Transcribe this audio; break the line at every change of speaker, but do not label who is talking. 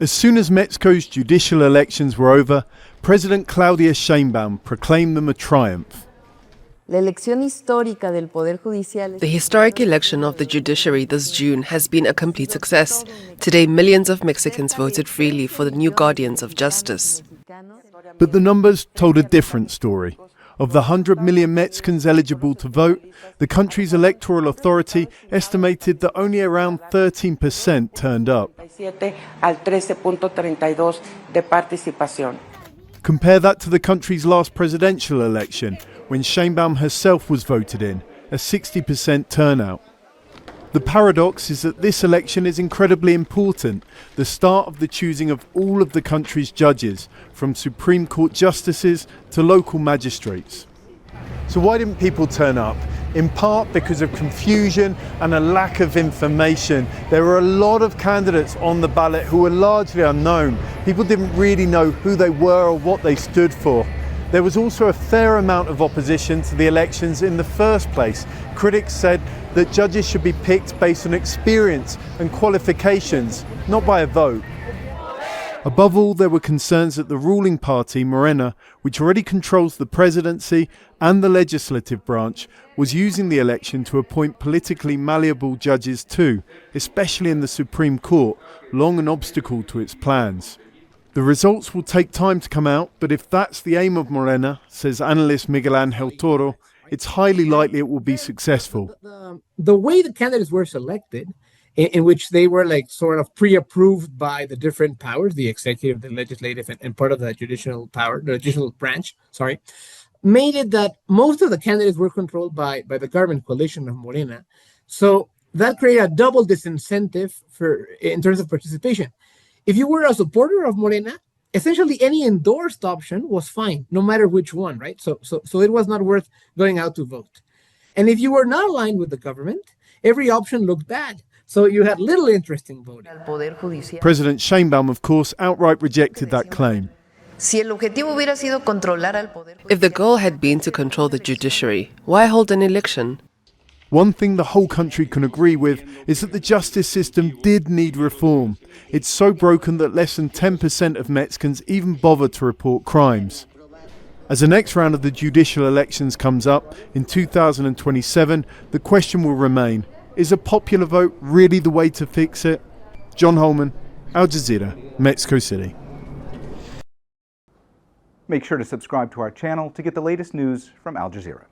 As soon as Mexico's judicial elections were over, President Claudia Sheinbaum proclaimed them a triumph.
The historic election of the judiciary this June has been a complete success. Today, millions of Mexicans voted freely for the new guardians of justice.
But the numbers told a different story. Of the 100 million Mexicans eligible to vote, the country's electoral authority estimated that only around 13% turned up. Compare that to the country's last presidential election, when Sheinbaum herself was voted in, a 60% turnout. The paradox is that this election is incredibly important, the start of the choosing of all of the country's judges, from Supreme Court justices to local magistrates. So why didn't people turn up? In part because of confusion and a lack of information. There were a lot of candidates on the ballot who were largely unknown. People didn't really know who they were or what they stood for. There was also a fair amount of opposition to the elections in the first place. Critics said that judges should be picked based on experience and qualifications, not by a vote. Above all, there were concerns that the ruling party, MORENA, which already controls the presidency and the legislative branch, was using the election to appoint politically malleable judges too, especially in the Supreme Court, long an obstacle to its plans. The results will take time to come out, but if that's the aim of MORENA, says analyst Miguel Angel Toro, it's highly likely it will be successful.
The way the candidates were selected, in which they were like sort of pre-approved by the different powers, the executive, the legislative, and part of the judicial power, the judicial branch, made it that most of the candidates were controlled by the government coalition of MORENA. So that created a double disincentive in terms of participation. If you were a supporter of MORENA, essentially any endorsed option was fine, no matter which one, right? So it was not worth going out to vote. And if you were not aligned with the government, every option looked bad. So you had little interest in voting.
President Sheinbaum, of course, outright rejected that claim.
If
If the goal had been to control the judiciary, why hold an election?
One thing the whole country can agree with is that the justice system did need reform. It's so broken that less than 10% of Mexicans even bother to report crimes. As the next round of the judicial elections comes up in 2027, the question will remain, is a popular vote really the way to fix it? John Holman, Al Jazeera, Mexico City.
Make sure to subscribe to our channel to get the latest news from Al Jazeera.